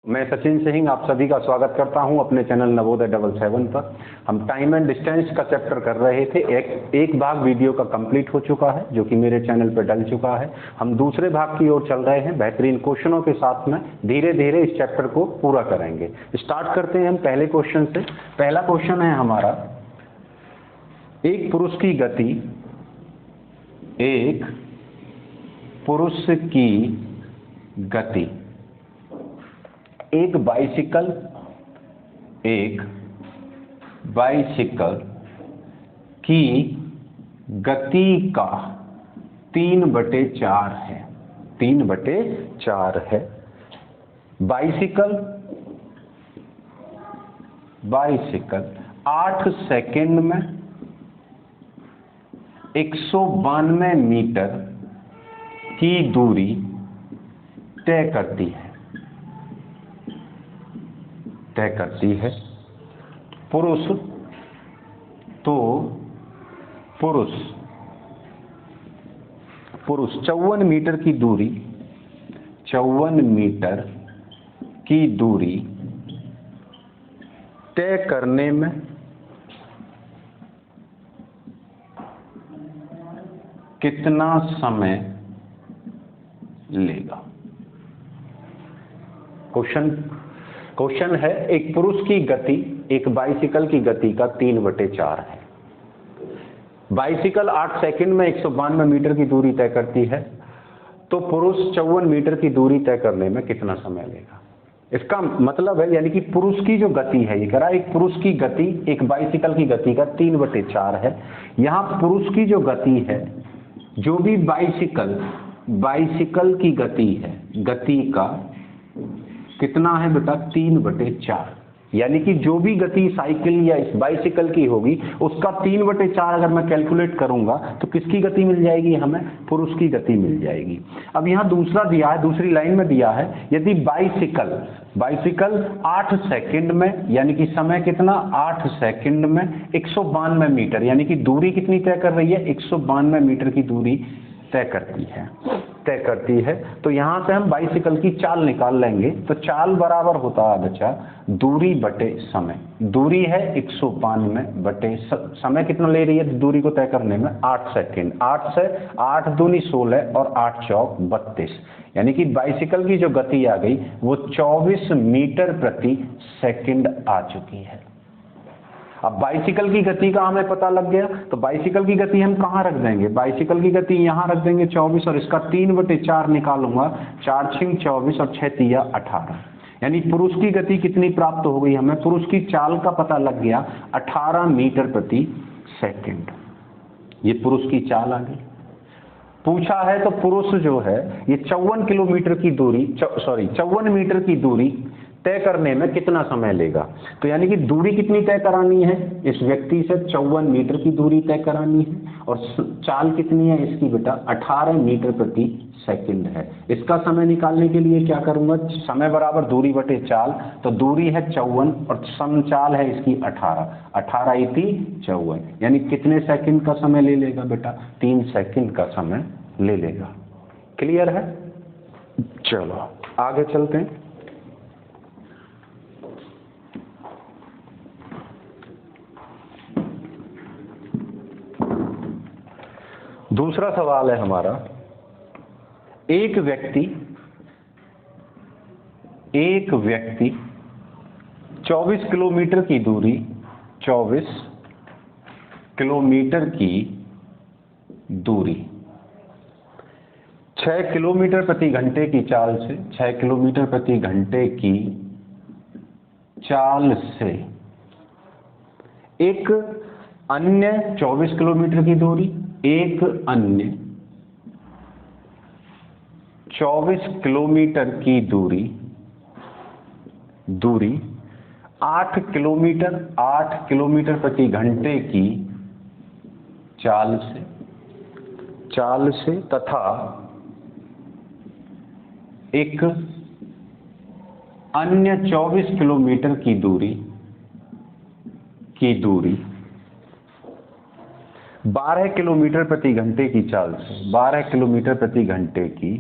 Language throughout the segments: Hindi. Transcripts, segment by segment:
मैं सचिन सिंह आप सभी का स्वागत करता हूं अपने चैनल नवोदय 77 पर। हम टाइम एंड डिस्टेंस का चैप्टर कर रहे थे। एक भाग वीडियो का कंप्लीट हो चुका है जो कि मेरे चैनल पर डल चुका है। हम दूसरे भाग की ओर चल रहे हैं। बेहतरीन क्वेश्चनों के साथ में धीरे धीरे इस चैप्टर को पूरा करेंगे। स्टार्ट करते हैं हम पहले क्वेश्चन से। पहला क्वेश्चन है हमारा, एक पुरुष की गति, एक पुरुष की गति, एक बाइसिकल की गति का 3/4 है। 3/4 है। बाइसिकल 8 सेकेंड में 192 मीटर की दूरी तय करती है। पुरुष 54 मीटर की दूरी, 54 मीटर की दूरी तय करने में कितना समय लेगा? क्वेश्चन है, एक पुरुष की गति एक बाइसिकल की गति का 3/4 है। बाइसिकल 8 सेकंड में 192 मीटर की दूरी तय करती है, तो पुरुष 54 मीटर की दूरी तय करने में कितना समय लेगा? इसका मतलब है, यानी कि पुरुष की जो गति है, ये कह रहा है एक पुरुष की गति एक बाइसिकल की गति का 3/4 है। यहाँ पुरुष की जो गति है, जो भी बाइसिकल की गति है, गति का कितना है बेटा? 3/4। यानी कि जो भी गति साइकिल या इस बाइसिकल की होगी उसका 3/4 अगर मैं कैलकुलेट करूंगा तो किसकी गति मिल जाएगी? हमें पुरुष की गति मिल जाएगी। अब यहाँ दूसरा दिया है, दूसरी लाइन में दिया है, यदि बाइसिकल 8 सेकंड में, यानी कि समय कितना? 8 सेकंड में 192 मीटर, यानी कि दूरी कितनी तय कर रही है? 192 मीटर की दूरी तय करती है। तो यहां से हम बाइसिकल की चाल निकाल लेंगे। तो चाल बराबर होता है बच्चा दूरी बटे समय। दूरी है 192 बटे समय कितना ले रही है दूरी को तय करने में? 8 सेकंड। 8 से 8 दूनी 16 और 8 चौक 32, यानी कि बाइसिकल की जो गति आ गई वो 24 मीटर प्रति सेकंड आ चुकी है। अब बाइसिकल की गति का हमें पता लग गया, तो बाइसिकल की गति हम कहाँ रख देंगे? बाइसिकल की गति यहाँ रख देंगे 24, और इसका 3/4 निकालूंगा। 4 × 24 और 6 × 18, यानी पुरुष की गति कितनी प्राप्त हो गई हमें? पुरुष की चाल का पता लग गया 18 मीटर प्रति सेकंड। ये पुरुष की चाल आ गई। पूछा है तो पुरुष जो है ये 54 मीटर की दूरी तय करने में कितना समय लेगा? तो यानी कि दूरी कितनी तय करानी है? इस व्यक्ति से 54 मीटर की दूरी तय करानी है, और चाल कितनी है इसकी बेटा? 18 मीटर प्रति सेकंड है। इसका समय निकालने के लिए क्या करूंगा? समय बराबर दूरी बटे चाल। तो दूरी है 54 और समचाल है इसकी 18। 18 × 54, यानी कितने सेकंड का समय ले लेगा बेटा? 3 सेकंड का समय ले लेगा। क्लियर है? चलो आगे चलते हैं। दूसरा सवाल है हमारा, एक व्यक्ति 24 किलोमीटर की दूरी 24 किलोमीटर की दूरी 6 किलोमीटर प्रति घंटे की चाल से 6 किलोमीटर प्रति घंटे की चाल से एक अन्य 24 किलोमीटर की दूरी, एक अन्य 24 किलोमीटर की दूरी 8 किलोमीटर प्रति घंटे की चाल से तथा एक अन्य 24 किलोमीटर की दूरी 12 किलोमीटर प्रति घंटे की चाल से 12 किलोमीटर प्रति घंटे की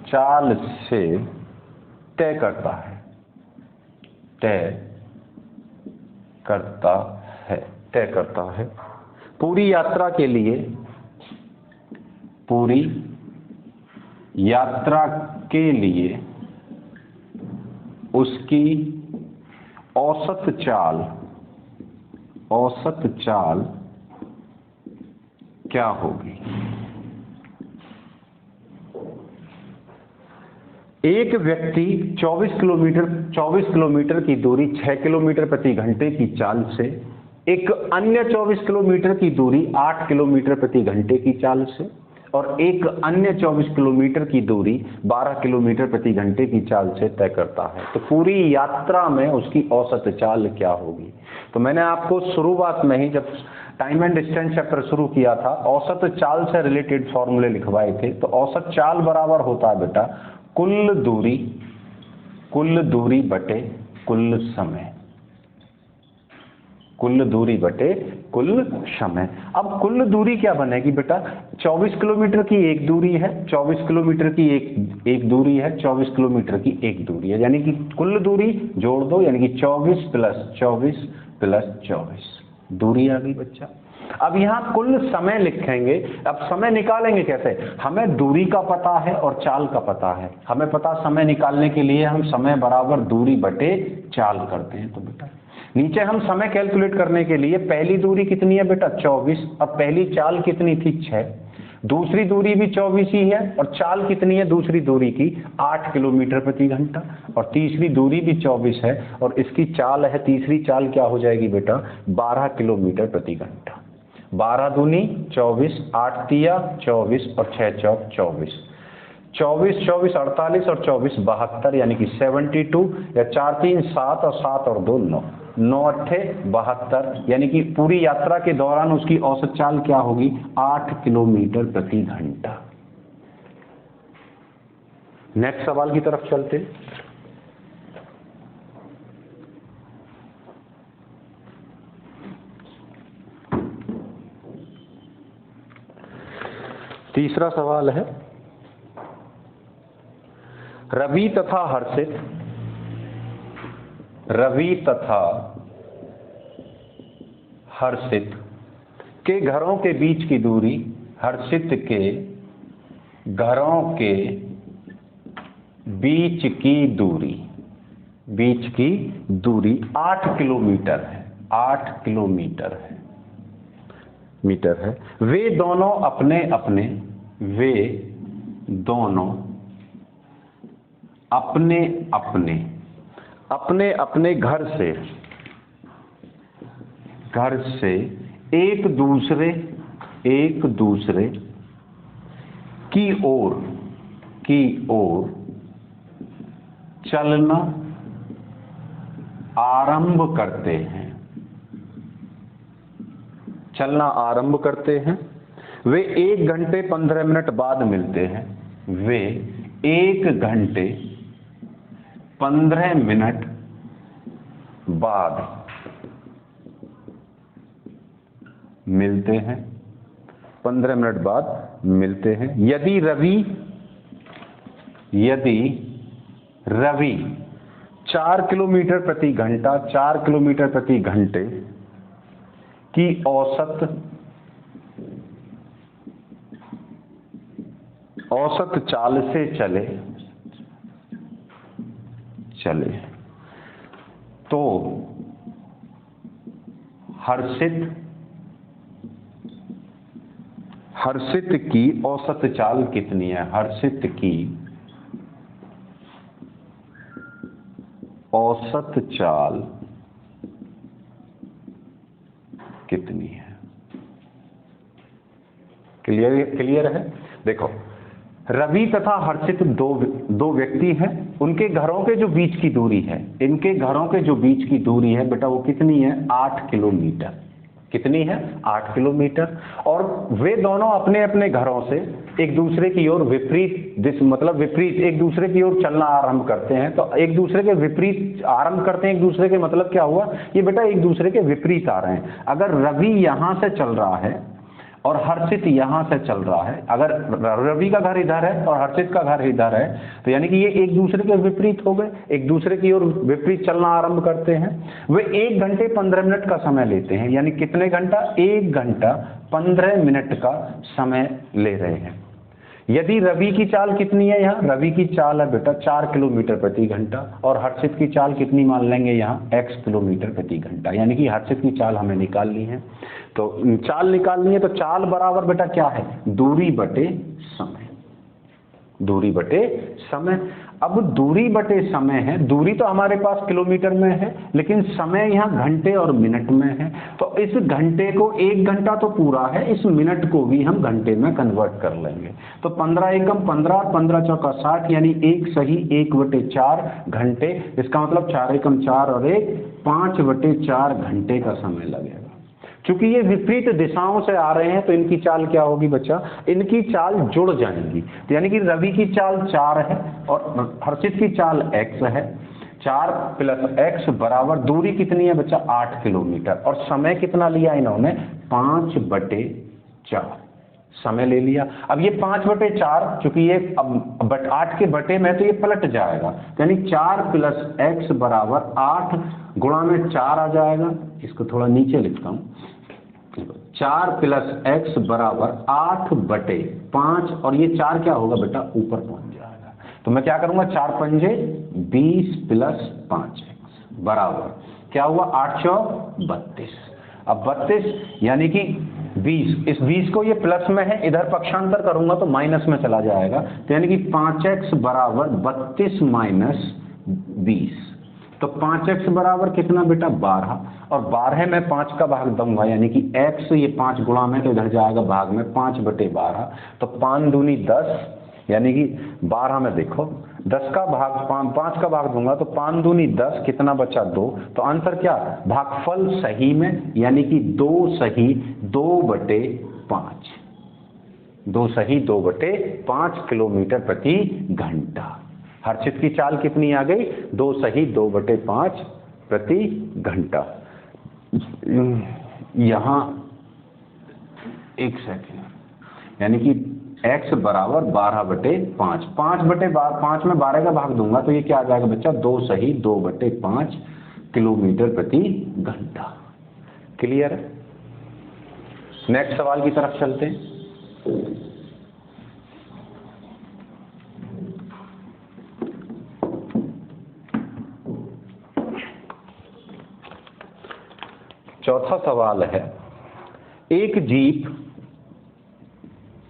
चाल से तय करता है, तय करता है, तय करता है। पूरी यात्रा के लिए, पूरी यात्रा के लिए उसकी औसत चाल, औसत चाल क्या होगी? एक व्यक्ति 24 किलोमीटर की दूरी 6 किलोमीटर प्रति घंटे की चाल से, एक अन्य 24 किलोमीटर की दूरी 8 किलोमीटर प्रति घंटे की चाल से, और एक अन्य 24 किलोमीटर की दूरी 12 किलोमीटर प्रति घंटे की चाल से तय करता है। तो पूरी यात्रा में उसकी औसत चाल क्या होगी? तो मैंने आपको शुरुआत में ही जब टाइम एंड डिस्टेंस चैप्टर शुरू किया था, औसत चाल से रिलेटेड फॉर्मूले लिखवाए थे। तो औसत चाल बराबर होता है बेटा कुल दूरी बटे कुल समय, कुल दूरी बटे कुल समय। अब कुल दूरी क्या बनेगी बेटा? 24 किलोमीटर की एक दूरी है, 24 किलोमीटर की एक दूरी है, 24 किलोमीटर की एक दूरी है, यानी कि कुल दूरी जोड़ दो, यानी कि 24 प्लस 24 प्लस 24 दूरी आ गई बच्चा। अब यहाँ कुल समय लिखेंगे। अब समय निकालेंगे कैसे? हमें दूरी का पता है और चाल का पता है। हमें पता समय निकालने के लिए हम समय बराबर दूरी बटे चाल करते हैं। तो बेटा नीचे हम समय कैलकुलेट करने के लिए पहली दूरी कितनी है बेटा? 24। अब पहली चाल कितनी थी? 6। दूसरी दूरी भी 24 ही है, और चाल कितनी है दूसरी दूरी की? 8 किलोमीटर प्रति घंटा। और तीसरी दूरी भी 24 है, और इसकी चाल है, तीसरी चाल क्या हो जाएगी बेटा? 12 किलोमीटर प्रति घंटा। 12 दूनी 24, 8 तिया 24 और 6 चौक 24। 24 24 48 और 24 72, यानी कि 72, या 4 3 7 और 7 और 2 9, 9 8 72, यानी कि पूरी यात्रा के दौरान उसकी औसत चाल क्या होगी? 8 किलोमीटर प्रति घंटा। नेक्स्ट सवाल की तरफ चलते। तीसरा सवाल है, रवि तथा हर्षित के घरों के बीच की दूरी, हर्षित के घरों के बीच की दूरी 8 किलोमीटर है, 8 किलोमीटर है, मीटर है। वे दोनों अपने अपने घर से एक दूसरे की ओर चलना आरंभ करते हैं। वे 1 घंटे 15 मिनट बाद मिलते हैं। वे 1 घंटे 15 मिनट बाद मिलते हैं, 15 मिनट बाद मिलते हैं। यदि रवि 4 किलोमीटर प्रति घंटा, 4 किलोमीटर प्रति घंटे की औसत चाल से चले तो हर्षित की औसत चाल कितनी है? हर्षित की औसत चाल कितनी है? क्लियर है? देखो, रवि तथा हर्षित दो व्यक्ति हैं। उनके घरों के जो बीच की दूरी है, इनके घरों के जो बीच की दूरी है बेटा, वो कितनी है? 8 किलोमीटर। कितनी है? 8 किलोमीटर। और वे दोनों अपने अपने घरों से एक दूसरे की ओर विपरीत एक दूसरे की ओर चलना आरंभ करते हैं। तो एक दूसरे के विपरीत आरंभ करते हैं, एक दूसरे के मतलब क्या हुआ? ये बेटा एक दूसरे के विपरीत आ रहे हैं। अगर रवि यहां से चल रहा है और हर्षित यहाँ से चल रहा है, अगर रवि का घर इधर है और हर्षित का घर इधर है, तो यानी कि ये एक दूसरे के विपरीत हो गए, एक दूसरे की ओर विपरीत चलना आरंभ करते हैं। वे 1 घंटे 15 मिनट का समय लेते हैं, यानी कितने घंटा? 1 घंटा 15 मिनट का समय ले रहे हैं। यदि रवि की चाल कितनी है? यहाँ रवि की चाल है बेटा 4 किलोमीटर प्रति घंटा, और हर्षित की चाल कितनी मान लेंगे यहाँ? x किलोमीटर प्रति घंटा, यानी कि हर्षित की चाल हमें निकालनी है। तो चाल निकालनी है, तो चाल बराबर बेटा क्या है? दूरी बटे समय, दूरी बटे समय। अब दूरी बटे समय है, दूरी तो हमारे पास किलोमीटर में है, लेकिन समय यहाँ घंटे और मिनट में है। तो इस घंटे को, 1 घंटा तो पूरा है, इस मिनट को भी हम घंटे में कन्वर्ट कर लेंगे। तो 15 एकम 15, 15 चौका 60, यानी 1 सही 1/4 घंटे। इसका मतलब 4 एकम 4 और 1 5/4 घंटे का समय लगेगा। चूंकि ये विपरीत दिशाओं से आ रहे हैं, तो इनकी चाल क्या होगी बच्चा? इनकी चाल जुड़ जाएंगी। तो यानी कि रवि की चाल 4 है और हर्षित की चाल x है। 4 + x बराबर दूरी कितनी है बच्चा? 8 किलोमीटर। और समय कितना लिया इन्होंने? 5/4 समय ले लिया। अब ये 5/4, चूंकि ये अब 8 के बटे में, तो ये पलट जाएगा, यानी 4 + x बराबर 8 गुणा में 4 आ जाएगा। इसको थोड़ा नीचे लिखता हूँ। 4 + x बराबर 8/5, और ये 4 क्या होगा बेटा? ऊपर पहुंच जाएगा। तो मैं क्या करूंगा? 4 पंजे 20 + 5x बराबर क्या हुआ? 8 चौक 32। अब 32 यानी कि 20, इस 20 को, ये प्लस में है, इधर पक्षांतर करूंगा तो माइनस में चला जाएगा। तो यानी कि 5x बराबर 32 - 20। तो 5x बराबर कितना बेटा? 12, और 12 में 5 का भाग दूंगा, यानी कि x, ये 5 गुणा में, तो इधर जाएगा भाग में, 5/12। तो 5 दूनी 10, यानी कि 12 में देखो 10 का भाग 5 का भाग दूंगा, तो 5 दूनी 10, कितना बचा? 2। तो आंसर क्या? भागफल सही में, यानी कि 2 सही 2/5, 2 सही 2/5 किलोमीटर प्रति घंटा। हर्षित की चाल कितनी आ गई? 2 सही 2/5 प्रति घंटा। यहाँ एक सेकेंड, यानी कि x बराबर 12/5, 5 में 12 का भाग दूंगा, तो ये क्या आ जाएगा बच्चा? 2 सही 2/5 किलोमीटर प्रति घंटा। क्लियर है? नेक्स्ट सवाल की तरफ चलते हैं। चौथा सवाल है, एक जीप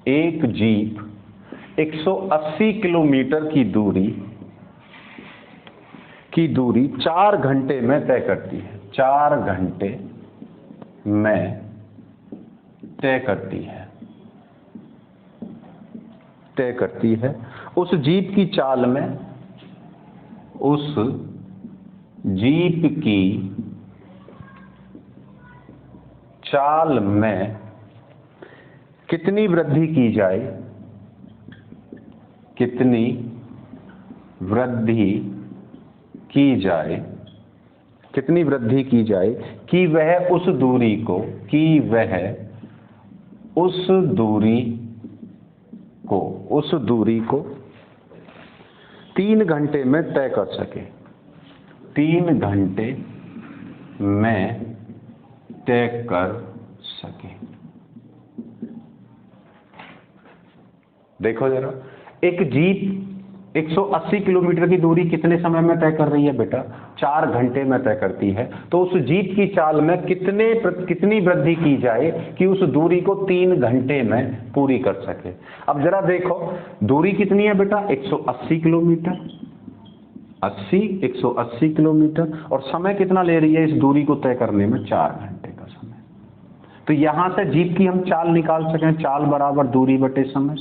180 किलोमीटर की दूरी 4 घंटे में तय करती है। 4 घंटे में तय करती है। उस जीप की चाल में कितनी वृद्धि की जाए? कितनी वृद्धि की जाए कि वह उस दूरी को 3 घंटे में तय कर सके। 3 घंटे में तय कर सके। देखो जरा, एक जीप 180 किलोमीटर की दूरी कितने समय में तय कर रही है बेटा? 4 घंटे में तय करती है। तो उस जीप की चाल में कितनी वृद्धि की जाए कि उस दूरी को 3 घंटे में पूरी कर सके? अब जरा देखो, दूरी कितनी है बेटा? 180 किलोमीटर, 180 किलोमीटर, और समय कितना ले रही है इस दूरी को तय करने में? 4 घंटे का समय। तो यहां से जीप की हम चाल निकाल सकें। चाल बराबर दूरी बटे समय।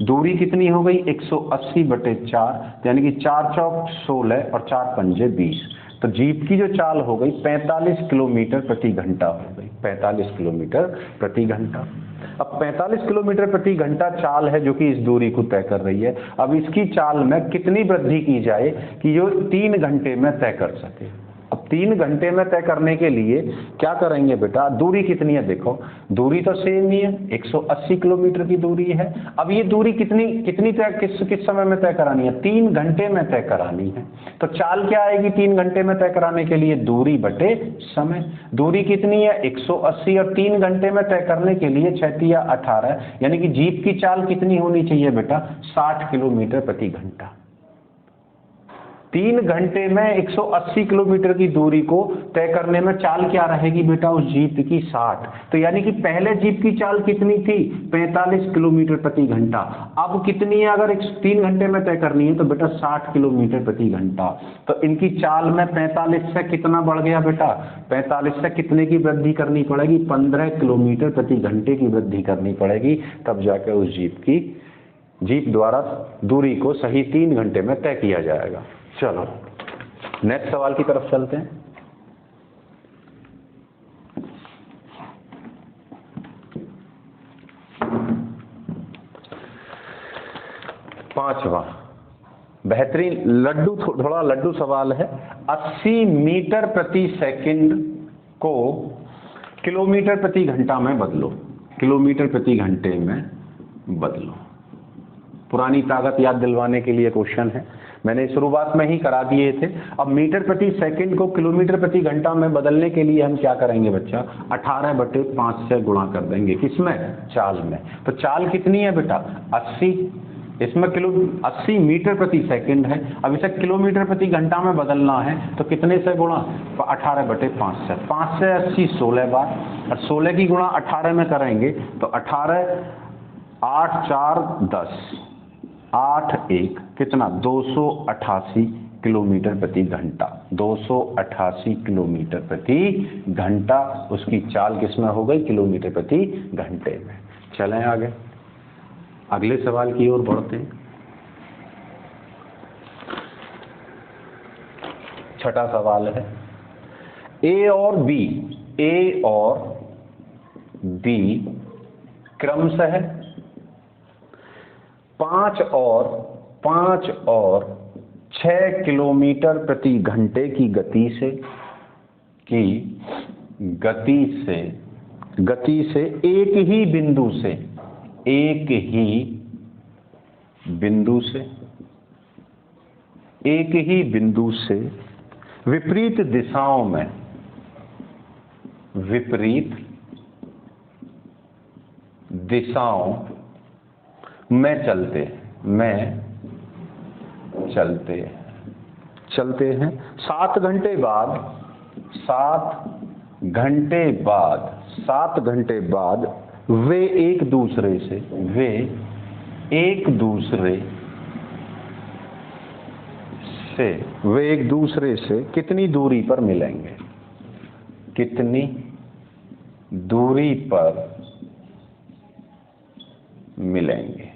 दूरी कितनी हो गई? 180/4, यानी कि 4 चौक 16 और 4 पंजे 20। तो जीप की जो चाल हो गई 45 किलोमीटर प्रति घंटा हो गई। 45 किलोमीटर प्रति घंटा। अब 45 किलोमीटर प्रति घंटा चाल है जो कि इस दूरी को तय कर रही है। अब इसकी चाल में कितनी वृद्धि की जाए कि जो 3 घंटे में तय कर सके? अब 3 घंटे में तय करने के लिए क्या करेंगे बेटा, दूरी कितनी है देखो, दूरी तो सेम ही है, 180 किलोमीटर की दूरी है। अब ये दूरी कितनी तय किस समय में तय करानी है, 3 घंटे में तय करानी है। तो चाल क्या आएगी 3 घंटे में तय कराने के लिए, दूरी बटे समय। दूरी कितनी है 180 और 3 घंटे में तय करने के लिए 6 या 18, यानी कि जीप की चाल कितनी होनी चाहिए बेटा, 60 किलोमीटर प्रति घंटा। 3 घंटे में 180 किलोमीटर की दूरी को तय करने में चाल क्या रहेगी बेटा उस जीप की, 60। तो यानी कि पहले जीप की चाल कितनी थी, 45 किलोमीटर प्रति घंटा। अब कितनी है, अगर 3 घंटे में तय करनी है तो बेटा 60 किलोमीटर प्रति घंटा। तो इनकी चाल में 45 से कितना बढ़ गया बेटा, 45 से कितने की वृद्धि करनी पड़ेगी, 15 किलोमीटर प्रति घंटे की वृद्धि करनी पड़ेगी, तब जाकर उस जीप द्वारा दूरी को सही 3 घंटे में तय किया जाएगा। चलो नेक्स्ट सवाल की तरफ चलते हैं। पांचवा बेहतरीन थोड़ा लड्डू सवाल है। 80 मीटर प्रति सेकंड को किलोमीटर प्रति घंटा में बदलो, किलोमीटर प्रति घंटे में बदलो। पुरानी ताकत याद दिलवाने के लिए क्वेश्चन है, मैंने शुरुआत में ही करा दिए थे। अब मीटर प्रति सेकंड को किलोमीटर प्रति घंटा में बदलने के लिए हम क्या करेंगे बच्चा, 18/5 से गुणा कर देंगे, किसमें, चाल में। तो चाल कितनी है बेटा 80, इसमें 80 मीटर प्रति सेकंड है। अब इसे किलोमीटर प्रति घंटा में बदलना है तो कितने से गुणा, 18/5 से। 5 से 80 16 बार, और 16 की गुणा 18 में करेंगे तो 18 8 4 10 8 1 कितना, 288 किलोमीटर प्रति घंटा। 288 किलोमीटर प्रति घंटा उसकी चाल किसमें हो गई, किलोमीटर प्रति घंटे में। चलें आगे, अगले सवाल की ओर बढ़ते हैं। छठा सवाल है, ए और बी क्रमशः 5 और 6 किलोमीटर प्रति घंटे की गति से एक ही बिंदु से विपरीत दिशाओं में चलते हैं। 7 घंटे बाद वे एक दूसरे से कितनी दूरी पर मिलेंगे, कितनी दूरी पर मिलेंगे।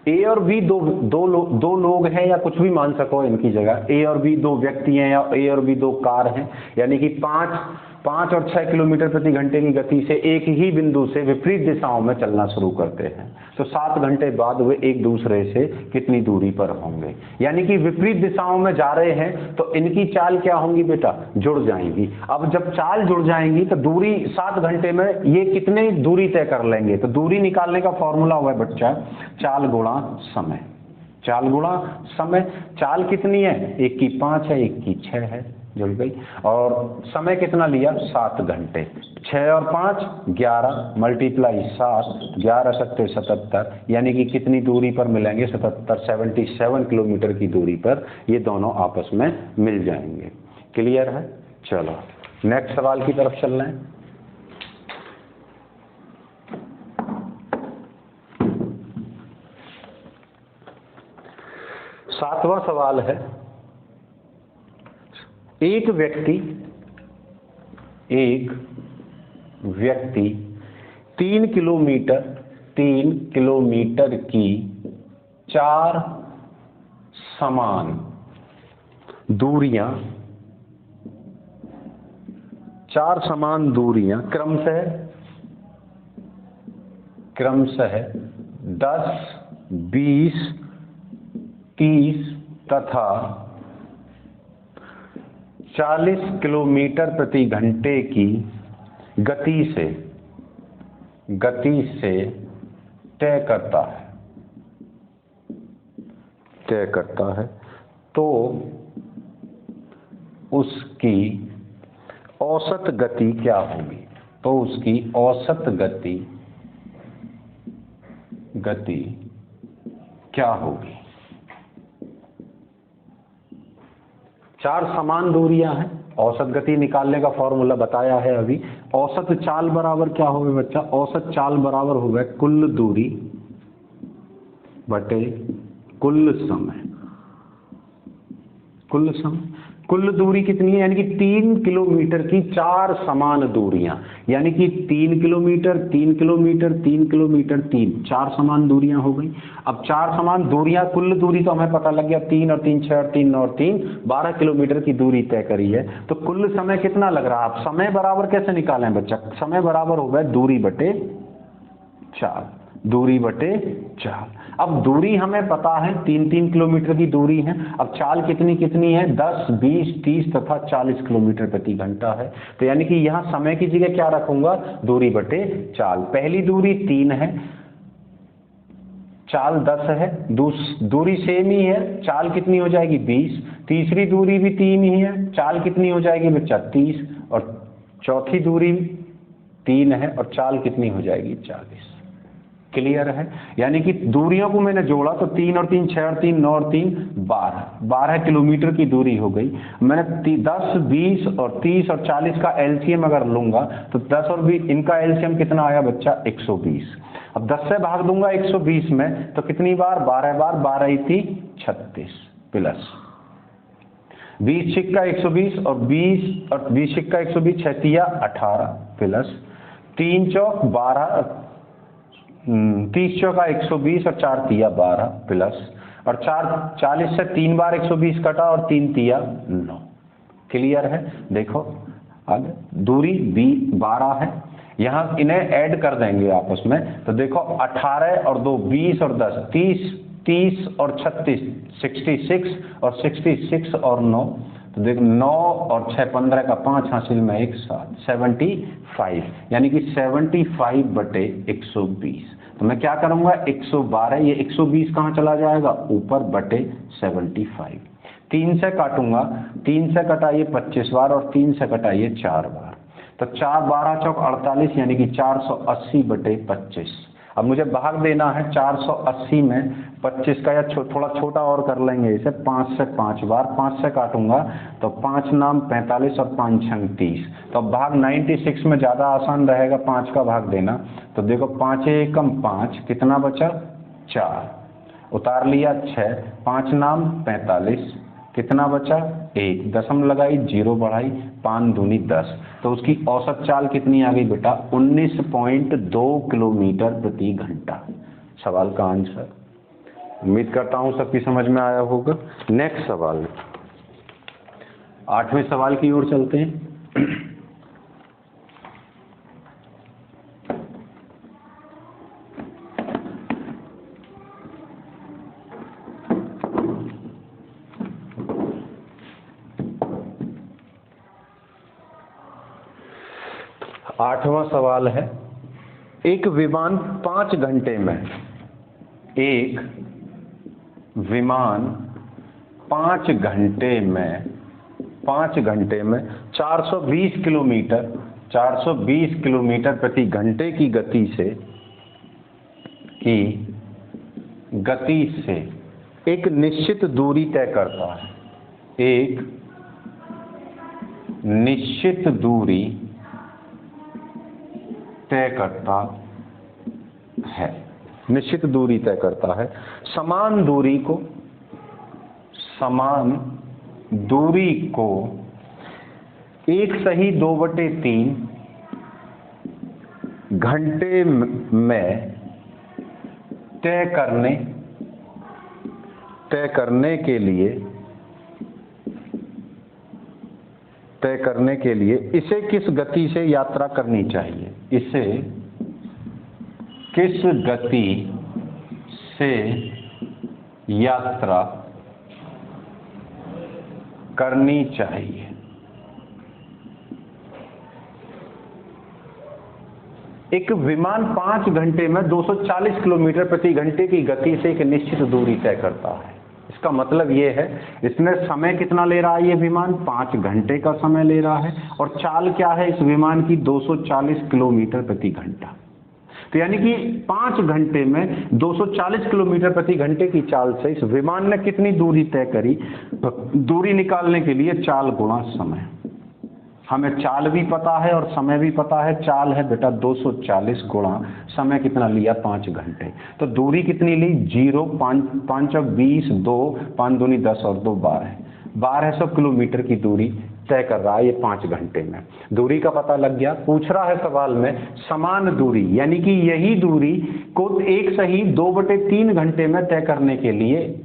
ए और बी दो लोग हैं, या कुछ भी मान सको इनकी जगह। ए और बी 2 व्यक्ति हैं, या ए और बी 2 कार हैं, यानी कि 5 और 6 किलोमीटर प्रति घंटे की गति से एक ही बिंदु से विपरीत दिशाओं में चलना शुरू करते हैं। तो 7 घंटे बाद वे एक दूसरे से कितनी दूरी पर होंगे, यानी कि विपरीत दिशाओं में जा रहे हैं तो इनकी चाल क्या होंगी बेटा, जुड़ जाएंगी। अब जब चाल जुड़ जाएंगी तो दूरी 7 घंटे में ये कितने दूरी तय कर लेंगे। तो दूरी निकालने का फॉर्मूला हुआ है बच्चा, चाल गुणा समय। चाल कितनी है, एक की 5 है, एक की 6 है, जुड़ गई। और समय कितना लिया, 7 घंटे। 6 और 5 11 मल्टीप्लाई 7, 11 7 77, यानी कि कितनी दूरी पर मिलेंगे, 77 किलोमीटर की दूरी पर ये दोनों आपस में मिल जाएंगे। क्लियर है। चलो नेक्स्ट सवाल की तरफ चल रहे हैं। सातवां सवाल है, एक व्यक्ति 3 किलोमीटर की 4 समान दूरियां क्रमशः 10, 20, 30 तथा 40 किलोमीटर प्रति घंटे की गति से तय करता है तो उसकी औसत गति क्या होगी? तो उसकी औसत गति क्या होगी? 4 समान दूरियां हैं, औसत गति निकालने का फॉर्मूला बताया है अभी। औसत चाल बराबर क्या होगा बच्चा? औसत चाल बराबर होगा कुल दूरी बटे कुल समय। कुल दूरी कितनी है? यानी कि 3 किलोमीटर की 4 समान दूरियां, यानी कि 3 किलोमीटर 3 किलोमीटर 3 किलोमीटर 3, 4 समान दूरियां हो गई। अब 4 समान दूरियां, कुल दूरी तो हमें पता लग गया, 3 और 3 6 और 3 9 और 3 12 किलोमीटर की दूरी तय करी है। तो कुल समय कितना लग रहा है? आप समय बराबर कैसे निकालें बच्चा? समय बराबर होगा दूरी बटे चाल, दूरी बटे चाल। अब दूरी हमें पता है 3-3 किलोमीटर की दूरी है। अब चाल कितनी कितनी है? 10, 20, 30 तथा 40 किलोमीटर प्रति घंटा है। तो यानी कि यहां समय की जगह क्या रखूंगा? दूरी बटे चाल। पहली दूरी 3 है, चाल 10 है, दूरी सेम ही है, चाल कितनी हो जाएगी? 20। तीसरी दूरी भी 3 ही है, चाल कितनी हो जाएगी बच्चा? 30। और चौथी दूरी 3 है और चाल कितनी हो जाएगी? 40। क्लियर है? यानी कि दूरियों को मैंने जोड़ा तो 3 और 3 6 और 3 9 और 3 12 किलोमीटर की दूरी हो गई। मैंने 10, 20 और 30 और 40 का एलसीएम अगर लूंगा तो 10 और 20 इनका एलसीएम कितना आया बच्चा? 120। अब 10 से भाग दूंगा 120 में तो कितनी बार? 12 बार, 12 × 36 प्लस 20 छिक्का 120 और 20 छिक्का 120 6 तिया 18 प्लस 3 चौक 12 30 चौका 120 और 4 तिया 12 प्लस और 40 से 3 बार 120 कटा और 3 तिया 9। क्लियर है? देखो आगे दूरी 12 है, यहां इन्हें ऐड कर देंगे आपस में तो देखो 18 और 2 20 और 10 30 और 36 66 और 66 और 9 तो देखो 9 और 6 15 का 5 हासिल में 1 7 75, यानी कि 75 बटे 120। तो मैं क्या करूंगा? 112, ये 120 कहाँ चला जाएगा? ऊपर बटे 75। 3 से काटूंगा, 3 से कटाइए 25 बार और 3 से कटाइए 4 बार, तो 4 12 चौक 48, यानी कि 480 बटे 25। अब मुझे भाग देना है 480 में 25 का, या थोड़ा छोटा और कर लेंगे इसे, 5 से 5 बार, 5 से काटूंगा तो 5 नाम 45 और 5 छंग 30। तो अब भाग 96 में ज़्यादा आसान रहेगा 5 का भाग देना। तो देखो 5 एकम 5, कितना बचा? 4, उतार लिया 6, 5 नाम 45, कितना बचा? 1, दशम लगाई, 0 बढ़ाई, 5 दूनी 10। तो उसकी औसत चाल कितनी आ गई बेटा? 19.2 किलोमीटर प्रति घंटा। सवाल का आंसर। उम्मीद करता हूं सबकी समझ में आया होगा। नेक्स्ट सवाल, 8वें सवाल की ओर चलते हैं। आठवां सवाल है, एक विमान 5 घंटे में, एक विमान 5 घंटे में 420 किलोमीटर प्रति घंटे की गति से एक निश्चित दूरी तय करता है, एक निश्चित दूरी तय करता है। समान दूरी को 1 सही 2/3 घंटे में तय करने के लिए इसे किस गति से यात्रा करनी चाहिए? इसे किस गति से यात्रा करनी चाहिए? एक विमान 5 घंटे में 240 किलोमीटर प्रति घंटे की गति से एक निश्चित दूरी तय करता है। इसका मतलब ये है, इसमें समय कितना ले रहा है ये विमान? 5 घंटे का समय ले रहा है, और चाल क्या है इस विमान की? 240 किलोमीटर प्रति घंटा। तो यानी कि 5 घंटे में 240 किलोमीटर प्रति घंटे की चाल से इस विमान ने कितनी दूरी तय करी? दूरी निकालने के लिए चाल गुणा समय। हमें चाल भी पता है और समय भी पता है। चाल है बेटा 240 गुणा समय कितना लिया? 5 घंटे। तो दूरी कितनी ली? 0, 5 और 20, 2, 5 दूनी 10 और 2 12, 1200 किलोमीटर की दूरी तय कर रहा है ये 5 घंटे में। दूरी का पता लग गया। पूछ रहा है सवाल में समान दूरी, यानी कि यही दूरी को एक सही 2/3 घंटे में तय करने के लिए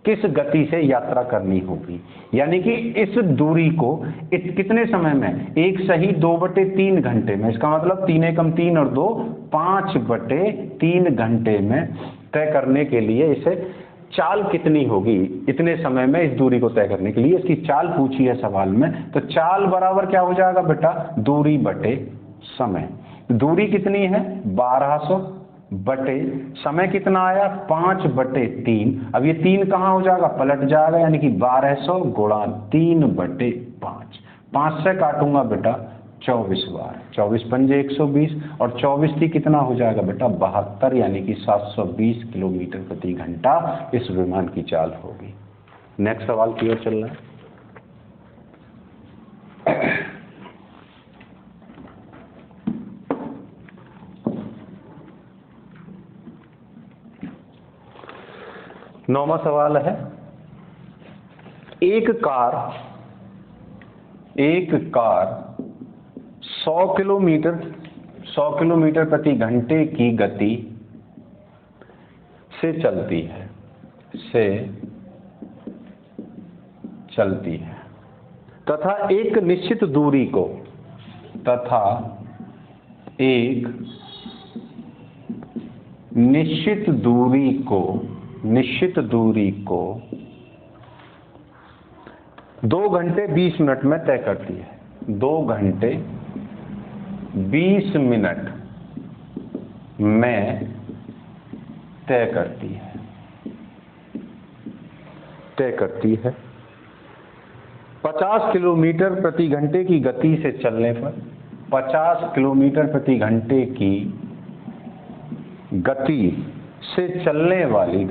किस गति से यात्रा करनी होगी। यानी कि इस दूरी को कितने समय में? एक सही 2/3 घंटे में। इसका मतलब 3 एकम 3 और 2 5/3 घंटे में तय करने के लिए इसे चाल कितनी होगी इतने समय में इस दूरी को तय करने के लिए। इसकी चाल पूछी है सवाल में, तो चाल बराबर क्या हो जाएगा बेटा? दूरी बटे समय। दूरी कितनी है? 1200 बटे समय कितना आया? 5/3। अब ये 3 कहाँ हो जाएगा? पलट जाएगा, यानी कि 1200 गुणा 3/5। 5 से काटूंगा बेटा 24 बार, 24 पंजे 120, और 24 थी कितना हो जाएगा बेटा? 72, यानी कि 720 किलोमीटर प्रति घंटा इस विमान की चाल होगी। नेक्स्ट सवाल की ओर चल रहा है। 9वां सवाल है, एक कार 100 किलोमीटर प्रति घंटे की गति से चलती है तथा एक निश्चित दूरी को 2 घंटे 20 मिनट में तय करती है। 2 घंटे 20 मिनट में तय करती है। 50 किलोमीटर प्रति घंटे की गति से चलने पर, 50 किलोमीटर प्रति घंटे की गति से चलने वाली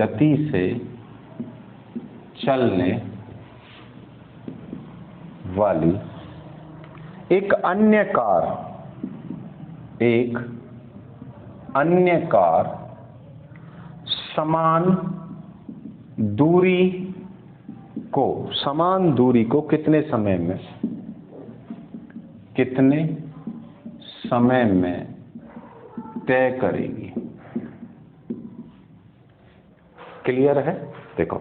एक अन्य कार समान दूरी को कितने समय में तय करेगी। क्लियर है? देखो,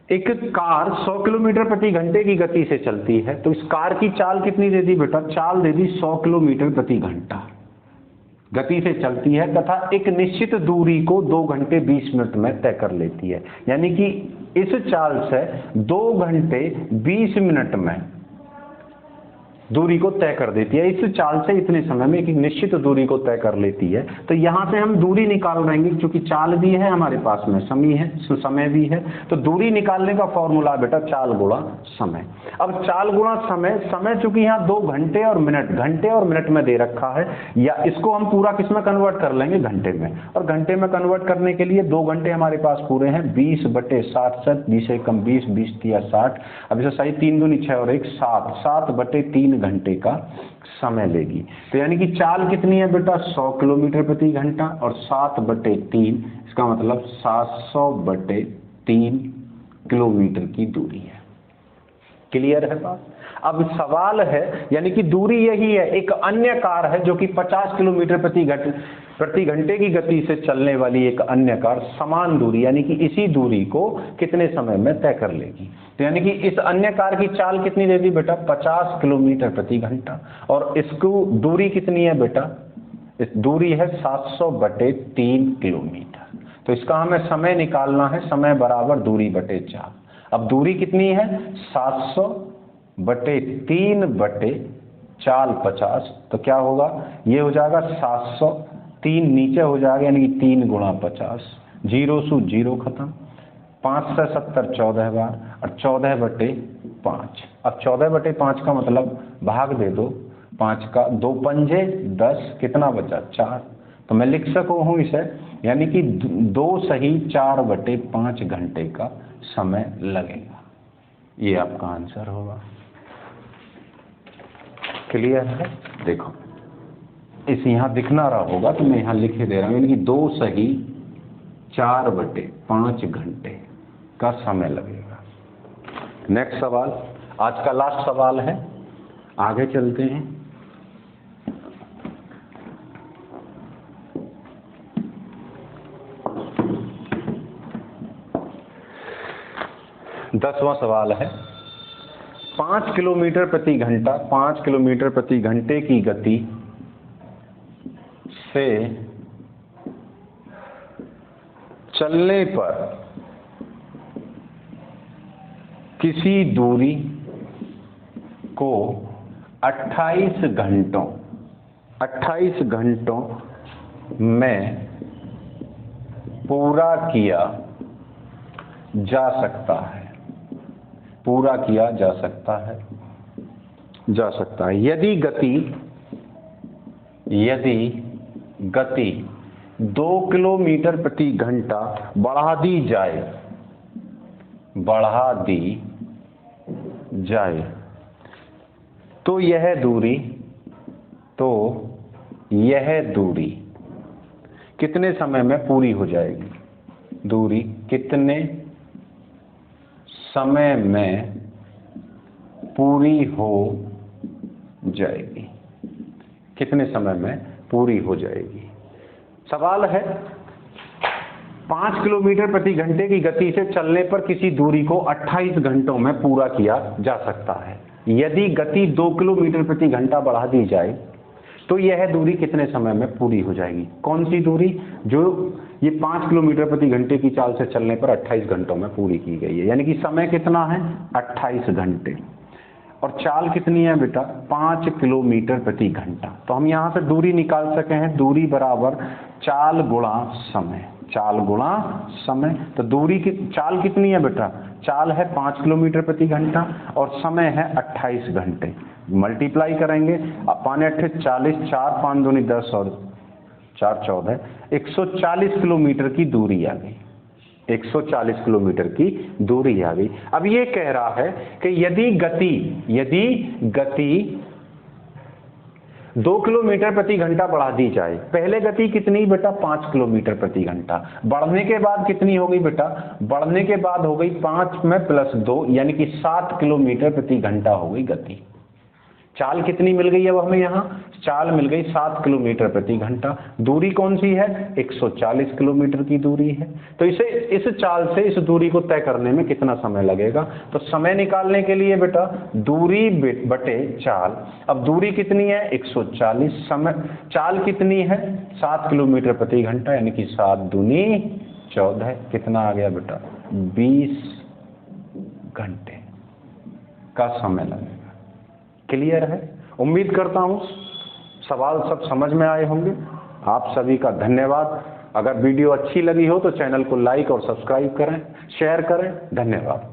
एक कार 100 किलोमीटर प्रति घंटे की गति से चलती है, तो इस कार की चाल कितनी दे दी बेटा? चाल दे दी 100 किलोमीटर प्रति घंटा गति से चलती है तथा एक निश्चित दूरी को 2 घंटे 20 मिनट में तय कर लेती है। यानी कि इस चाल से 2 घंटे 20 मिनट में दूरी को तय कर देती है। इस चाल से इतने समय में एक निश्चित दूरी को तय कर लेती है। तो यहां से हम दूरी निकाल रहेंगे, क्योंकि चाल भी है हमारे पास में, समय भी है। तो दूरी निकालने का फॉर्मूला बेटा चाल गुणा समय। अब चाल गुणा समय चूंकि यहाँ 2 घंटे और मिनट में दे रखा है, या इसको हम पूरा किस में कन्वर्ट कर लेंगे? घंटे में। और घंटे में कन्वर्ट करने के लिए 2 घंटे हमारे पास पूरे हैं, 20/60, 20 एकम 20, 20 तिया 60। अब इसे सही 3 दूनी 6 और 1 7, 7/3 घंटे का समय लेगी। तो यानी कि चाल कितनी है बेटा? 100 किलोमीटर प्रति घंटा, और 7/3 इसका मतलब 700/3 किलोमीटर की दूरी है। क्लियर है बात? अब सवाल है, यानी कि दूरी यही है, एक अन्य कार है जो कि 50 किलोमीटर प्रति घंटे की गति से चलने वाली एक अन्य कार समान दूरी, यानी कि इसी दूरी को कितने समय में तय कर लेगी। तो यानी कि इस अन्य कार की चाल कितनी दे दी बेटा? 50 किलोमीटर प्रति घंटा, और इसको दूरी कितनी है बेटा? इस दूरी है 700/3 किलोमीटर। तो इसका हमें समय निकालना है, समय बराबर दूरी बटे 4। अब दूरी कितनी है? 700/3/4, चाल 50, तो क्या होगा, ये हो जाएगा 700, 3 नीचे हो जाएगा यानी कि 3 गुणा 50, 0 से 0 खत्म, 5 से 70 14 बार और 14/5। अब 14/5 का मतलब भाग दे दो 5 का, 2 पंजे 10, कितना बचा 4, तो मैं लिख सकूँ हूँ इसे यानी कि 2 सही 4/5 घंटे का समय लगेगा। ये आपका आंसर होगा। क्लियर है? देखो इस यहाँ दिखना रहा होगा तो मैं यहाँ लिख दे रहा हूँ यानी कि 2 सही 4/5 घंटे का समय लगेगा। नेक्स्ट सवाल, आज का लास्ट सवाल है, आगे चलते हैं। दसवां सवाल है, 5 किलोमीटर प्रति घंटा, 5 किलोमीटर प्रति घंटे की गति से चलने पर किसी दूरी को 28 घंटों में पूरा किया जा सकता है, पूरा किया जा सकता है, यदि गति 2 किलोमीटर प्रति घंटा बढ़ा दी जाए तो यह दूरी कितने समय में पूरी हो जाएगी, दूरी कितने समय में पूरी हो जाएगी, कितने समय में पूरी हो जाएगी। सवाल है 5 किलोमीटर प्रति घंटे की गति से चलने पर किसी दूरी को 28 घंटों में पूरा किया जा सकता है, यदि गति 2 किलोमीटर प्रति घंटा बढ़ा दी जाए तो यह दूरी कितने समय में पूरी हो जाएगी। कौन सी दूरी, जो ये 5 किलोमीटर प्रति घंटे की चाल से चलने पर 28 घंटों में पूरी की गई है, यानी कि समय कितना है 28 घंटे और चाल कितनी है बेटा 5 किलोमीटर प्रति घंटा। तो हम यहाँ से दूरी निकाल सके हैं, दूरी बराबर चाल गुणा समय। तो दूरी की चाल कितनी है बेटा, चाल है 5 किलोमीटर प्रति घंटा और समय है 28 घंटे, मल्टीप्लाई करेंगे, 5 8 40, 4 5 दूनी 10 और 4 14, 140 किलोमीटर की दूरी आ गई, 140 किलोमीटर की दूरी आ गई। अब ये कह रहा है कि यदि गति 2 किलोमीटर प्रति घंटा बढ़ा दी जाए, पहले गति कितनी बेटा 5 किलोमीटर प्रति घंटा, बढ़ने के बाद कितनी हो गई बेटा, बढ़ने के बाद हो गई 5 में +2 यानी कि 7 किलोमीटर प्रति घंटा हो गई गति। चाल कितनी मिल गई अब हमें यहाँ, चाल मिल गई 7 किलोमीटर प्रति घंटा, दूरी कौन सी है 140 किलोमीटर की दूरी है। तो इस चाल से इस दूरी को तय करने में कितना समय लगेगा, तो समय निकालने के लिए बेटा दूरी बटे चाल, अब दूरी कितनी है 140, समय चाल कितनी है 7 किलोमीटर प्रति घंटा यानी कि 7 दूनी 14, कितना आ गया बेटा 20 घंटे का समय लगेगा। क्लियर है? उम्मीद करता हूँ सवाल सब समझ में आए होंगे। आप सभी का धन्यवाद। अगर वीडियो अच्छी लगी हो तो चैनल को लाइक और सब्सक्राइब करें, शेयर करें। धन्यवाद।